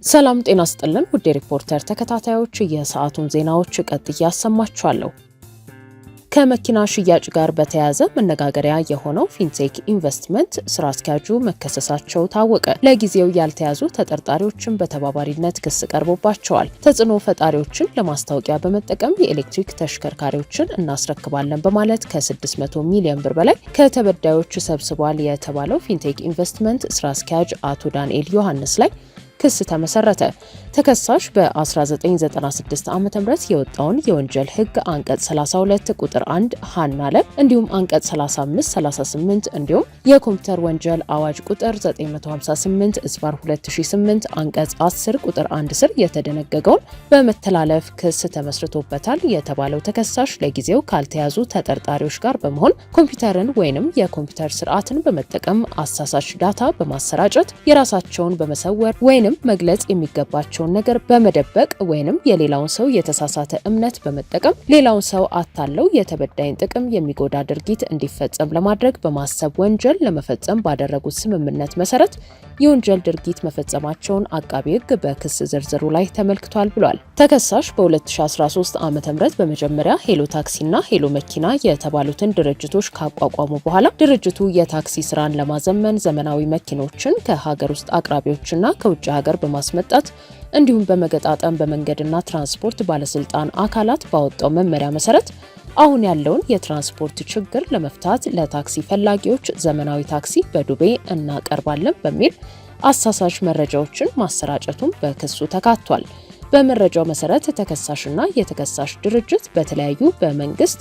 ሰላም ጤና ይስጥልን ውድ ሪፖርተር ተከታታዮች የሰዓቱን ዜናዎች ቀጥዬ አሰማችኋለሁ። ከመኪና ሽያጭ ጋር በተያያዘ መነጋገሪያ የሆነው ፊንቴክ ኢንቨስትመንት ስራ አስኪያጁ መከሰሳቸው ታወቀ። ለጊዜው ያልተያዙ ተጠርጣሪዎችን በተባባሪነት ክስ ቀርቦባቸዋል። ተጽዕኖ ፈጣሪዎችን ለማስታወቂያ በመጠቀም የኤሌክትሪክ ተሽከርካሪዎችን እናስረክባለን በማለት ከ600 ሚሊዮን ብር በላይ ከተበዳዮች ሰብስቧል የተባለው ፊንቴክ ኢንቨስትመንት ስራ አስኪያጅ አቶ ዳንኤል ዮሐንስ ላይ ክስ ተመሰረተ። ተከሳሽ በ1996 ዓ.ም የወጣውን የወንጀል ህግ አንቀጽ 32 ቁጥር 1 ሀና ለ እንዲሁም አንቀጽ 35 38 እንዲሁም የኮምፒውተር ወንጀል አዋጅ ቁጥር 958/2008 አንቀጽ 10 ቁጥር 1 ስር የተደነገገውን በመተላለፍ ክስ ተመስርቶበታል የተባለው ተከሳሽ ለጊዜው ካልተያዙ ተጠርጣሪዎች ጋር በመሆን ኮምፒውተርን ወይንም የኮምፒውተር ስርዓትን በመጠቀም አሳሳች ዳታ በማሰራጨት የራሳቸውን በመሰወር ወይንም መግለጽ የሚገባቸውን ነገር በመደበቅ ወይንም የሌላውን ሰው የተሳሳተ እምነት በመጠቀም ሌላውን ሰው አታለው የተበዳይን ጥቅም የሚጎዳ ድርጊት እንዲፈጸም ለማድረግ በማሰብ ወንጀል ለመፈጸም ባደረጉት ስምምነት መሰረት የወንጀል ድርጊት መፈጸማቸውን አቃቤ ህግ በክስ ዝርዝሩ ላይ ተመልክቷል ብሏል። ተከሳሽ በ2013 ዓ.ም በመጀመሪያ ሄሎ ታክሲና ሄሎ መኪና የተባሉትን ድርጅቶች ካቋቋሙ በኋላ ድርጅቱ የታክሲ ስራን ለማዘመን ዘመናዊ መኪኖችን ከሀገር ውስጥ አቅራቢዎችና ከውጭ ሀገር በማስመጣት እንዲሁም በመገጣጠም በመንገድና ትራንስፖርት ባለስልጣን አካላት ባወጣው መመሪያ መሰረት አሁን ያለውን የትራንስፖርት ችግር ለመፍታት ለታክሲ ፈላጊዎች ዘመናዊ ታክሲ በዱቤ እናቀርባለን በሚል አሳሳች መረጃዎችን ማሰራጨቱን በክሱ ተካቷል። በመረጃው መሰረት ተከሳሽና የተከሳሽ ድርጅት በተለያዩ በመንግስት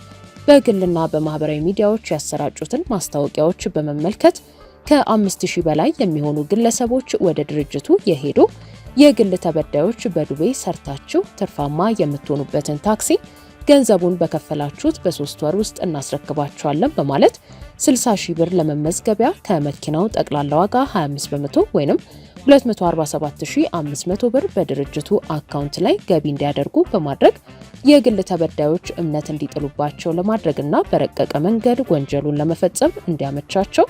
በግልና በማህበራዊ ሚዲያዎች ያሰራጩትን ማስታወቂያዎች በመመልከት ከ5000 በላይ የሚሆኑ ግለሰቦች ወደ ድርጅቱ የሄዱ የግል ተበዳዮች በዱቤ ሰርታችሁ ትርፋማ የምትሆኑበትን ታክሲ ገንዘቡን በከፈላችሁት በ3 ወር ውስጥ እናስረክባችኋለን በማለት 60,000 ብር ለመመዝገቢያ ከመኪናው ጠቅላላ ዋጋ 25 በመቶ ወይንም 247,500 ብር በድርጅቱ አካውንት ላይ ገቢ እንዲያደርጉ በማድረግ የግል ተበዳዮች እምነት እንዲጥሉባቸው ለማድረግና በረቀቀ መንገድ ወንጀሉን ለመፈጸም እንዲያመቻቸው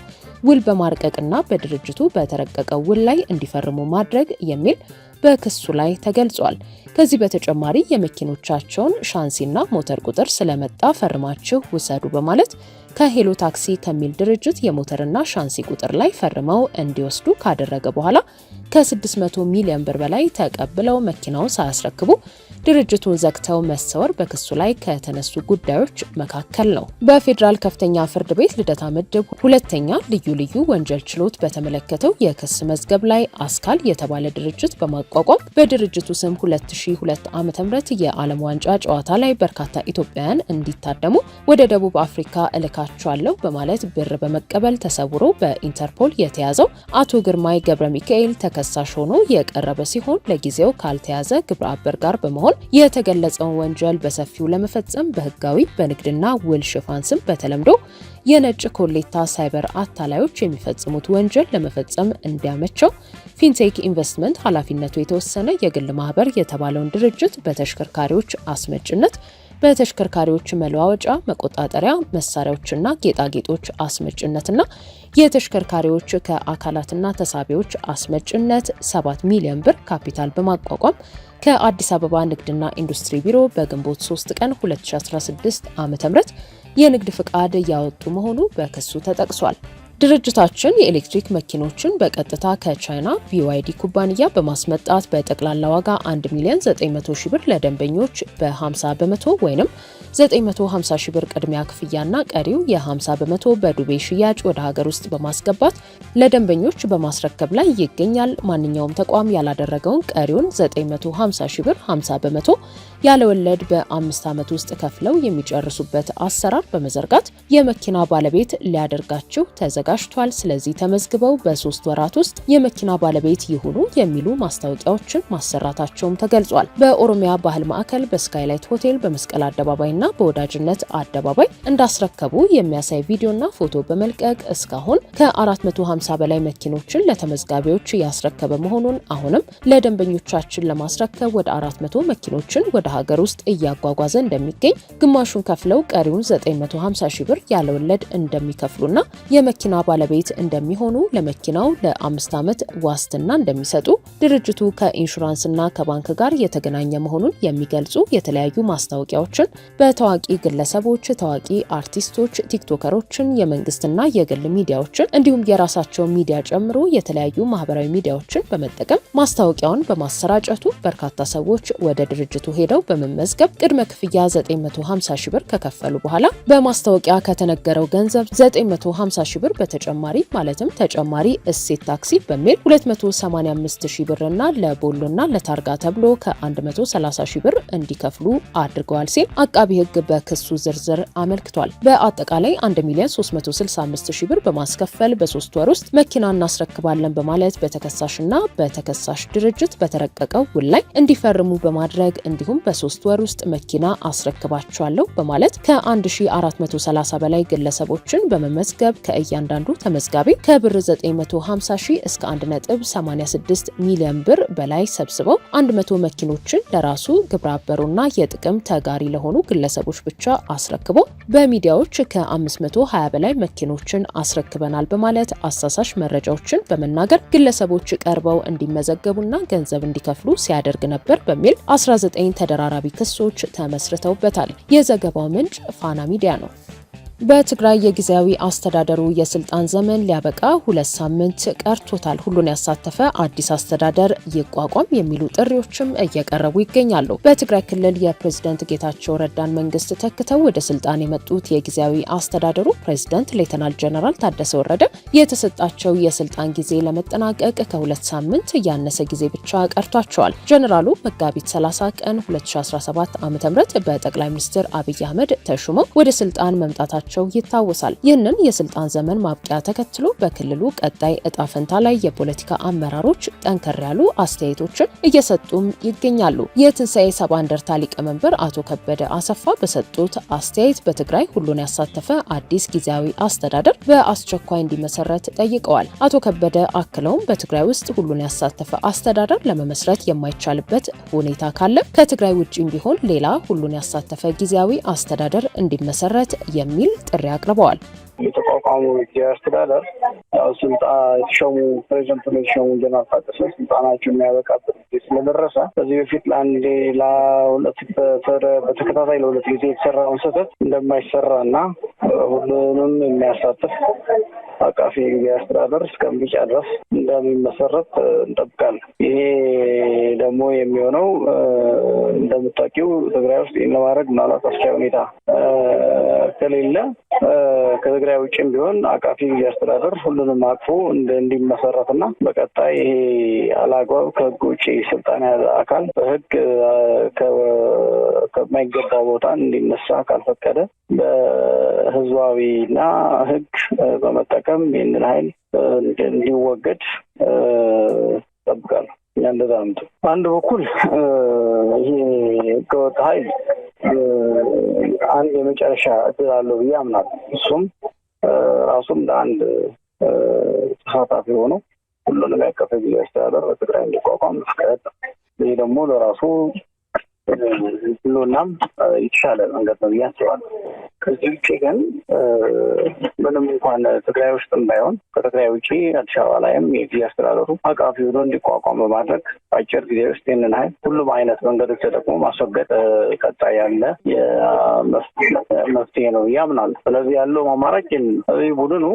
ውል በማርቀቅና በድርጅቱ በተረቀቀው ውል ላይ እንዲፈርሙ ማድረግ የሚል በክሱ ላይ ተገልጿል። ከዚህ በተጨማሪ የመኪኖቻቸውን ሻንሲና ሞተር ቁጥር ስለመጣ ፈርማችሁ ውሰዱ በማለት ከሄሎ ታክሲ ከሚል ድርጅት የሞተርና ሻንሲ ቁጥር ላይ ፈርመው እንዲወስዱ ካደረገ በኋላ ከ600 ሚሊዮን ብር በላይ ተቀብለው መኪናውን ሳያስረክቡ ድርጅቱን ዘግተው መሰወር በክሱ ላይ ከተነሱ ጉዳዮች መካከል ነው። በፌዴራል ከፍተኛ ፍርድ ቤት ልደታ ምድብ ሁለተኛ ልዩ ወንጀል ችሎት በተመለከተው የክስ መዝገብ ላይ አስካል የተባለ ድርጅት በማቋቋም በድርጅቱ ስም 2002 ዓ.ም የዓለም ዋንጫ ጨዋታ ላይ በርካታ ኢትዮጵያውያን እንዲታደሙ ወደ ደቡብ አፍሪካ እልካቸዋለሁ በማለት ብር በመቀበል ተሰውሮ በኢንተርፖል የተያዘው አቶ ግርማይ ገብረ ሚካኤል ተከሳሽ ሆኖ የቀረበ ሲሆን ለጊዜው ካልተያዘ ግብረ አበር ጋር በመሆን የተገለጸውን ወንጀል በሰፊው ለመፈጸም በህጋዊ በንግድና ውል ሽፋን ስም በተለምዶ የነጭ ኮሌታ ሳይበር አታላዮች የሚፈጽሙት ወንጀል ለመፈጸም እንዲያመቸው ፊንቴክ ኢንቨስትመንት ኃላፊነቱ የተወሰነ የግል ማህበር የተባለውን ድርጅት በተሽከርካሪዎች አስመጭነት በተሽከርካሪዎች መለዋወጫ መቆጣጠሪያ መሳሪያዎችና ጌጣጌጦች አስመጭነትና የተሽከርካሪዎች ከአካላትና ተሳቢዎች አስመጭነት 7 ሚሊዮን ብር ካፒታል በማቋቋም ከአዲስ አበባ ንግድና ኢንዱስትሪ ቢሮ በግንቦት 3 ቀን 2016 ዓ.ም የንግድ ፍቃድ ያወጡ መሆኑ በክሱ ተጠቅሷል። ድርጅታችን የኤሌክትሪክ መኪኖችን በቀጥታ ከቻይና BYD ኩባንያ በማስመጣት በጠቅላላ ዋጋ 1,900,000 ብር ለደንበኞች በ50 በመቶ ወይንም 950,000 ብር ቅድሚያ ክፍያና ቀሪው የ50 በመቶ በዱቤ ሽያጭ ወደ ሀገር ውስጥ በማስገባት ለደንበኞች በማስረከብ ላይ ይገኛል። ማንኛውም ተቋም ያላደረገውን ቀሪውን 950,000 ብር 50 በመቶ ያለ ወለድ በ5 ዓመት ውስጥ ከፍለው የሚጨርሱበት አሰራር በመዘርጋት የመኪና ባለቤት ሊያደርጋቸው ተዘጋጅቷል። ስለዚህ ተመዝግበው በ3 ወራት ውስጥ የመኪና ባለቤት ይሁኑ የሚሉ ማስታወቂያዎችን ማሰራታቸውም ተገልጿል። በኦሮሚያ ባህል ማዕከል፣ በስካይላይት ሆቴል፣ በመስቀል አደባባይና በፍቅርና በወዳጅነት አደባባይ እንዳስረከቡ የሚያሳይ ቪዲዮና ፎቶ በመልቀቅ እስካሁን ከ450 በላይ መኪኖችን ለተመዝጋቢዎች ያስረከበ መሆኑን አሁንም ለደንበኞቻችን ለማስረከብ ወደ 400 መኪኖችን ወደ ሀገር ውስጥ እያጓጓዘ እንደሚገኝ፣ ግማሹን ከፍለው ቀሪውን 950 ሺህ ብር ያለ ወለድ እንደሚከፍሉና የመኪና ባለቤት እንደሚሆኑ፣ ለመኪናው ለ5 ዓመት ዋስትና እንደሚሰጡ፣ ድርጅቱ ከኢንሹራንስና ከባንክ ጋር የተገናኘ መሆኑን የሚገልጹ የተለያዩ ማስታወቂያዎችን በታዋቂ ግለሰቦች፣ ታዋቂ አርቲስቶች፣ ቲክቶከሮችን፣ የመንግስትና የግል ሚዲያዎችን እንዲሁም የራሳቸውን ሚዲያ ጨምሮ የተለያዩ ማህበራዊ ሚዲያዎችን በመጠቀም ማስታወቂያውን በማሰራጨቱ በርካታ ሰዎች ወደ ድርጅቱ ሄደው በመመዝገብ ቅድመ ክፍያ 950 ሺህ ብር ከከፈሉ በኋላ በማስታወቂያ ከተነገረው ገንዘብ 950 ሺህ ብር በተጨማሪ ማለትም ተጨማሪ እሴት ታክሲ በሚል 285 ሺህ ብርና ለቦሎና ለታርጋ ተብሎ ከ130 ሺህ ብር እንዲከፍሉ አድርገዋል ሲል አቃቢ ሕግ በክሱ ዝርዝር አመልክቷል። በአጠቃላይ 1,365 ሺህ ብር በማስከፈል በ3 ወር ውስጥ መኪና እናስረክባለን በማለት በተከሳሽና በተከሳሽ ድርጅት በተረቀቀው ውል ላይ እንዲፈርሙ በማድረግ እንዲሁም በ3 ወር ውስጥ መኪና አስረክባቸዋለሁ በማለት ከ1430 በላይ ግለሰቦችን በመመዝገብ ከእያንዳንዱ ተመዝጋቢ ከብር 950 ሺህ እስከ 1.86 ሚሊዮን ብር በላይ ሰብስበው 100 መኪኖችን ለራሱ ግብረ አበሩና የጥቅም ተጋሪ ለሆኑ ግለሰቦች ብቻ አስረክቦ በሚዲያዎች ከ520 በላይ መኪኖችን አስረክበናል በማለት አሳሳሽ መረጃዎችን በመናገር ግለሰቦች ቀርበው እንዲመዘገቡና ገንዘብ እንዲከፍሉ ሲያደርግ ነበር በሚል 19 ተደራራቢ ክሶች ተመስርተውበታል። የዘገባው ምንጭ ፋና ሚዲያ ነው። በትግራይ የጊዜያዊ አስተዳደሩ የስልጣን ዘመን ሊያበቃ 2 ሳምንት ቀርቶታል። ሁሉን ያሳተፈ አዲስ አስተዳደር ይቋቋም የሚሉ ጥሪዎችም እየቀረቡ ይገኛሉ። በትግራይ ክልል የፕሬዝዳንት ጌታቸው ረዳን መንግስት ተክተው ወደ ስልጣን የመጡት የጊዜያዊ አስተዳደሩ ፕሬዝዳንት ሌተናል ጀነራል ታደሰ ወረደ የተሰጣቸው የስልጣን ጊዜ ለመጠናቀቅ ከ2 ሳምንት ያነሰ ጊዜ ብቻ ቀርቷቸዋል። ጀነራሉ መጋቢት 30 ቀን 2017 ዓ.ም በጠቅላይ ሚኒስትር አብይ አህመድ ተሹመው ወደ ስልጣን መምጣታቸው ይታወሳል። ይህንን የስልጣን ዘመን ማብቂያ ተከትሎ በክልሉ ቀጣይ እጣ ፈንታ ላይ የፖለቲካ አመራሮች ጠንከር ያሉ አስተያየቶችን እየሰጡም ይገኛሉ። የትንሳኤ ሰባ እንደርታ ሊቀመንበር አቶ ከበደ አሰፋ በሰጡት አስተያየት በትግራይ ሁሉን ያሳተፈ አዲስ ጊዜያዊ አስተዳደር በአስቸኳይ እንዲመሰረት ጠይቀዋል። አቶ ከበደ አክለውም በትግራይ ውስጥ ሁሉን ያሳተፈ አስተዳደር ለመመስረት የማይቻልበት ሁኔታ ካለ ከትግራይ ውጭም ቢሆን ሌላ ሁሉን ያሳተፈ ጊዜያዊ አስተዳደር እንዲመሰረት የሚል ጥሪ አቅርበዋል። የተቋቋሙ ጊዜያዊ አስተዳደር ስልጣን የተሾሙ ፕሬዚደንት የተሾሙ ጀነራል ታደሰ ስልጣናቸው የሚያበቃበት ጊዜ ስለደረሰ ከዚህ በፊት በተከታታይ ለ2 ጊዜ የተሰራውን ስህተት እንደማይሰራና ሁሉንም የሚያሳትፍ አቃፊ ጊዜያዊ አስተዳደር እስከ ምርጫ ድረስ እንደሚመሰረት እንጠብቃለን። ይሄ ደግሞ የሚሆነው እንደምታውቂው ትግራይ ውስጥ ይህን ለማድረግ ምናልባት አስቻይ ሁኔታ ከሌለ ከትግራይ ውጭም ቢሆን አቃፊ ጊዜያዊ አስተዳደር ሁሉንም አቅፎ እንዲመሰረትና በቀጣይ ይሄ አላግባብ ከህግ ውጭ ስልጣን ያዘ አካል በህግ ከማይገባው ቦታ እንዲነሳ ካልፈቀደ በህዝባዊና ህግ በመጠቀም ይህንን ኃይል እንዲወገድ ጠብቃለሁ። እንደዛምት አንድ በኩል ይሄ ህገወጥ ኃይል አንድ የመጨረሻ እድል አለው ብዬ አምናለሁ። እሱም ራሱም ለአንድ ተሳታፊ ሆኖ ሁሉንም ያቀፈ ጊዜያዊ አስተዳደር በትግራይ እንዲቋቋም መፍቀድ ነው። ይህ ደግሞ ለራሱ ሁሉናም የተሻለ መንገድ ነው ብዬ አስባለሁ። ከዚህ ውጭ ግን ምንም እንኳን ትግራይ ውስጥም ባይሆን ከትግራይ ውጭ አዲስ አበባ ላይም የጊዜያዊ አስተዳደሩ አቃፊ ሆኖ እንዲቋቋም በማድረግ በአጭር ጊዜ ውስጥ ይህንን ኃይል ሁሉም አይነት መንገዶች ተጠቅሞ ማስወገድ ቀጣይ ያለ መፍትሄ ነው ብዬ አምናለሁ። ስለዚህ ያለው አማራጭ እዚህ ቡድኑ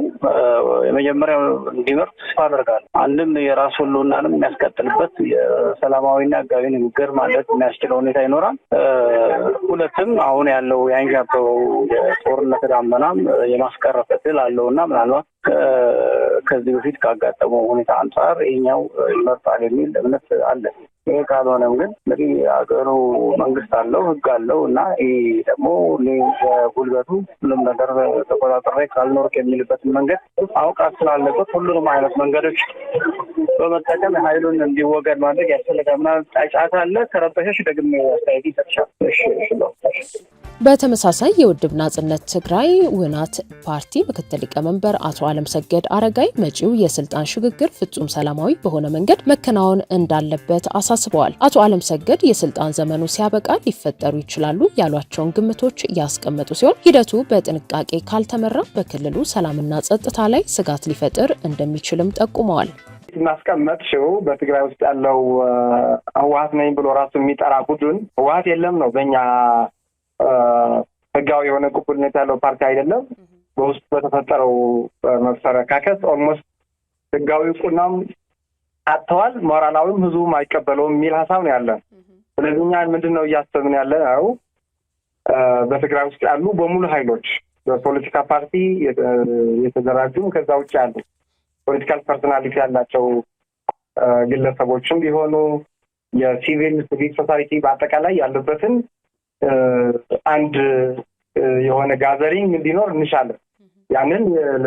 የመጀመሪያው እንዲመርጥ ተስፋ አደርጋለሁ። አንድም የራሱ ህልውናንም የሚያስቀጥልበት የሰላማዊና ህጋዊ ንግግር ማድረግ የሚያስችለው ሁኔታ ይኖራል። ሁለትም አሁን ያለው ያንዣበበው የጦርነት ዳመናም የማስቀረት እድል አለውና ምናልባት ከዚህ በፊት ካጋጠመው ሁኔታ አንጻር ይሄኛው ይመርጣል የሚል እምነት አለ። ይሄ ካልሆነም ግን እንግዲህ ሀገሩ መንግስት አለው፣ ህግ አለው እና ይሄ ደግሞ ጉልበቱ ሁሉም ነገር ተቆጣጣሪ ካልኖርክ የሚልበትን መንገድ አውቃት ስላለበት ሁሉንም አይነት መንገዶች በመጠቀም ኃይሉን እንዲወገድ ማድረግ ያስፈልጋል። ጫጫታ አለ። ከረበሸሽ ደግሜ አስተያየት ይሰጥሻል። እሺ በተመሳሳይ የውድብ ናጽነት ትግራይ ውናት ፓርቲ ምክትል ሊቀመንበር አቶ አለምሰገድ አረጋይ መጪው የስልጣን ሽግግር ፍጹም ሰላማዊ በሆነ መንገድ መከናወን እንዳለበት አሳስበዋል። አቶ አለምሰገድ የስልጣን ዘመኑ ሲያበቃ ሊፈጠሩ ይችላሉ ያሏቸውን ግምቶች ያስቀመጡ ሲሆን ሂደቱ በጥንቃቄ ካልተመራ በክልሉ ሰላምና ጸጥታ ላይ ስጋት ሊፈጥር እንደሚችልም ጠቁመዋል። ማስቀመጥሽው በትግራይ ውስጥ ያለው ህወሓት ነኝ ብሎ ራሱ የሚጠራ ቡድን ህወሓት የለም ነው። በእኛ ህጋዊ የሆነ ቅቡልነት ያለው ፓርቲ አይደለም። በውስጥ በተፈጠረው መፈረካከስ ኦልሞስት ህጋዊ ቁናም አጥተዋል፣ ሞራላዊም ህዝቡም አይቀበለውም የሚል ሀሳብ ነው ያለን። ስለዚህ እኛ ምንድነው እያሰብን ያለ ነው በትግራይ ውስጥ ያሉ በሙሉ ኃይሎች በፖለቲካ ፓርቲ የተደራጁም ከዛ ውጭ ያሉ ፖለቲካል ፐርሶናሊቲ ያላቸው ግለሰቦችም ቢሆኑ የሲቪል ሶሳይቲ በአጠቃላይ ያሉበትን አንድ የሆነ ጋዘሪንግ እንዲኖር እንሻለን። ያንን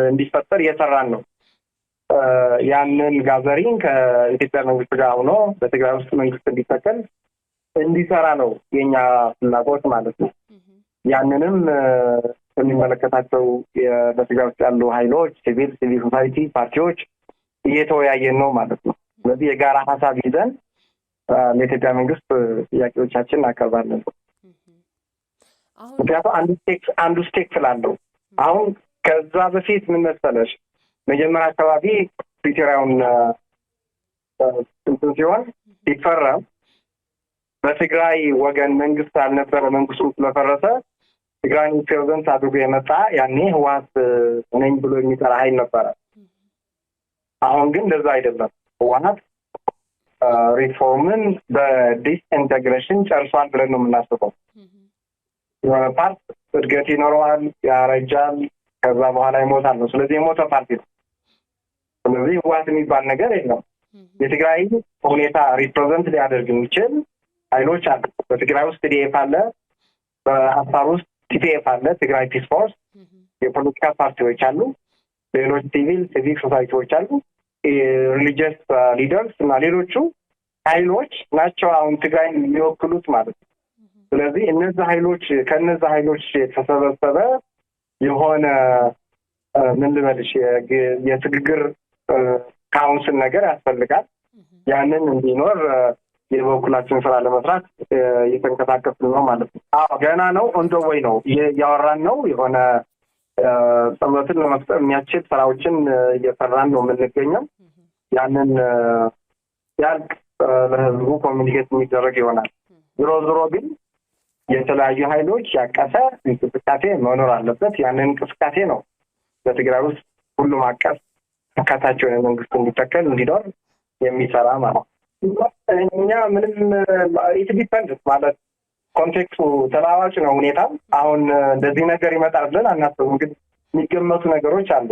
እንዲፈጠር እየሰራን ነው። ያንን ጋዘሪንግ ከኢትዮጵያ መንግስት ጋር ሆኖ በትግራይ ውስጥ መንግስት እንዲተከል እንዲሰራ ነው የኛ ፍላጎት ማለት ነው። ያንንም የሚመለከታቸው በትግራይ ውስጥ ያሉ ኃይሎች ሲቪል ሶሳይቲ ፓርቲዎች እየተወያየን ነው ማለት ነው። ስለዚህ የጋራ ሀሳብ ይዘን ለኢትዮጵያ መንግስት ጥያቄዎቻችን እናቀርባለን። ምክንያቱም አንዱ ስቴክ ስላለው አሁን ከዛ በፊት ምን መሰለሽ መጀመሪያ አካባቢ ፕሪቶሪያውን እንትን ሲሆን ሲፈረም በትግራይ ወገን መንግስት አልነበረ። መንግስቱ ስለፈረሰ ትግራይን ፕሬዘንት አድርጎ የመጣ ያኔ ህወሓት ነኝ ብሎ የሚጠራ ኃይል ነበረ። አሁን ግን እንደዛ አይደለም። ህወሓት ሪፎርምን በዲስኢንቴግሬሽን ጨርሷል ብለን ነው የምናስበው። የሆነ ፓርት እድገት ይኖረዋል፣ ያረጃል፣ ከዛ በኋላ ይሞታል ነው። ስለዚህ የሞተ ፓርቲ ነው። ስለዚህ ህወሓት የሚባል ነገር የለም። የትግራይ ሁኔታ ሪፕሬዘንት ሊያደርግ የሚችል ኃይሎች አሉ። በትግራይ ውስጥ ቲዲኤፍ አለ፣ በአፋር ውስጥ ቲፒኤፍ አለ፣ ትግራይ ፒስ ፎርስ፣ የፖለቲካ ፓርቲዎች አሉ፣ ሌሎች ሲቪክ ሶሳይቲዎች አሉ፣ ሪሊጂየስ ሊደርስ እና ሌሎቹ ኃይሎች ናቸው አሁን ትግራይን የሚወክሉት ማለት ነው። ስለዚህ ከነዚህ ኃይሎች የተሰበሰበ የሆነ ምን ልበልሽ የሽግግር ካውንስል ነገር ያስፈልጋል። ያንን እንዲኖር የበኩላችን ስራ ለመስራት እየተንቀሳቀስን ነው ማለት ነው። ገና ነው ወይ ነው እያወራን ነው። የሆነ ጥምረትን ለመፍጠር የሚያስችል ስራዎችን እየሰራን ነው የምንገኘው። ያንን ያልቅ ለህዝቡ ኮሚኒኬት የሚደረግ ይሆናል። ዞሮ ግን የተለያዩ ኃይሎች ያቀፈ እንቅስቃሴ መኖር አለበት። ያንን እንቅስቃሴ ነው በትግራይ ውስጥ ሁሉም አቀፍ አካታች የሆነ መንግስት እንዲተከል እንዲኖር የሚሰራ ማለት ነው። እኛ ምንም ኢት ዲፔንድስ ማለት ኮንቴክስቱ ተለዋዋጭ ነው ሁኔታ። አሁን እንደዚህ ነገር ይመጣል ብለን አናስብም፣ ግን የሚገመቱ ነገሮች አሉ።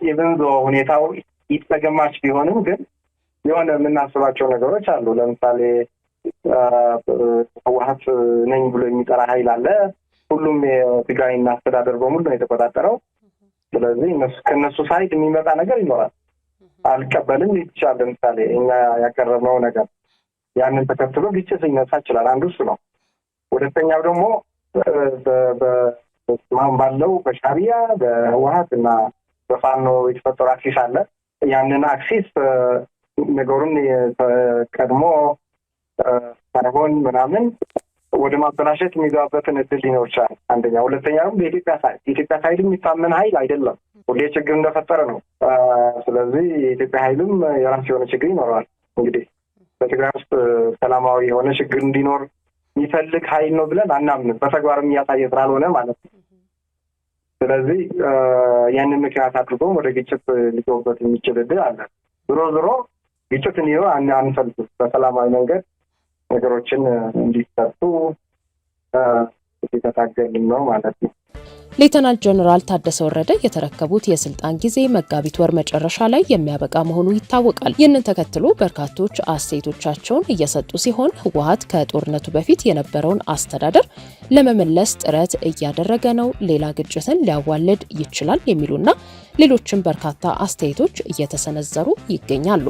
ኢቨን ዞ ሁኔታው ይተገማች ቢሆንም ግን የሆነ የምናስባቸው ነገሮች አሉ። ለምሳሌ ህወሓት ነኝ ብሎ የሚጠራ ኃይል አለ። ሁሉም የትግራይን አስተዳደር በሙሉ ነው የተቆጣጠረው። ስለዚህ ከነሱ ሳይድ የሚመጣ ነገር ይኖራል። አልቀበልም ይቻላል። ለምሳሌ እኛ ያቀረብነው ነገር ያንን ተከትሎ ግጭት ሊነሳ ይችላል። አንዱ እሱ ነው። ሁለተኛው ደግሞ በማን ባለው በሻዕቢያ በህወሓት እና በፋኖ የተፈጠረ አክሲስ አለ። ያንን አክሲስ ነገሩን ቀድሞ ሳይሆን ምናምን ወደ ማበላሸት የሚገባበትን እድል ሊኖር ይችላል። አንደኛ። ሁለተኛ ደግሞ የኢትዮጵያ ኃይል የሚታመን ኃይል አይደለም። ሁሌ ችግር እንደፈጠረ ነው። ስለዚህ የኢትዮጵያ ኃይልም የራሱ የሆነ ችግር ይኖረዋል። እንግዲህ በትግራይ ውስጥ ሰላማዊ የሆነ ችግር እንዲኖር የሚፈልግ ኃይል ነው ብለን አናምንም። በተግባርም እያሳየ ስላልሆነ ማለት ነው። ስለዚህ ያንን ምክንያት አድርጎም ወደ ግጭት ሊገቡበት የሚችል እድል አለ። ዞሮ ግጭት እንዲኖር አንፈልግም። በሰላማዊ መንገድ ነገሮችን እንዲፈቱ እየታገልን ነው ማለት ነው። ሌተናል ጀነራል ታደሰ ወረደ የተረከቡት የስልጣን ጊዜ መጋቢት ወር መጨረሻ ላይ የሚያበቃ መሆኑ ይታወቃል። ይህንን ተከትሎ በርካቶች አስተያየቶቻቸውን እየሰጡ ሲሆን ህወሓት ከጦርነቱ በፊት የነበረውን አስተዳደር ለመመለስ ጥረት እያደረገ ነው፣ ሌላ ግጭትን ሊያዋልድ ይችላል የሚሉና ሌሎችም በርካታ አስተያየቶች እየተሰነዘሩ ይገኛሉ።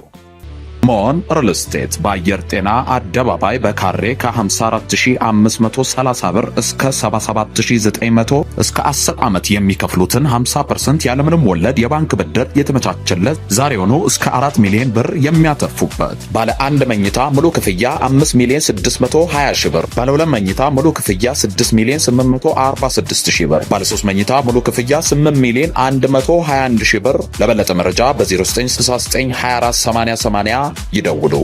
ሞን ሪል ስቴት በአየር ጤና አደባባይ በካሬ ከ54530 ብር እስከ 77900 እስከ 10 ዓመት የሚከፍሉትን 50% ያለምንም ወለድ የባንክ ብድር የተመቻቸለት ዛሬውኑ እስከ 4 ሚሊዮን ብር የሚያተርፉበት ባለ 1 መኝታ ሙሉ ክፍያ 5 ሚሊዮን 620 ሺህ ብር፣ ባለ 2 መኝታ ሙሉ ክፍያ 6 ሚሊዮን 846 ሺህ ብር፣ ባለ 3 መኝታ ሙሉ ክፍያ 8 ሚሊዮን 121 ሺህ ብር። ለበለጠ መረጃ በ0969248080 ይደውሉ።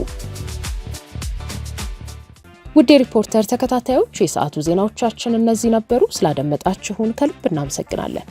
ውድ ሪፖርተር ተከታታዮች የሰዓቱ ዜናዎቻችን እነዚህ ነበሩ። ስላደመጣችሁን ከልብ እናመሰግናለን።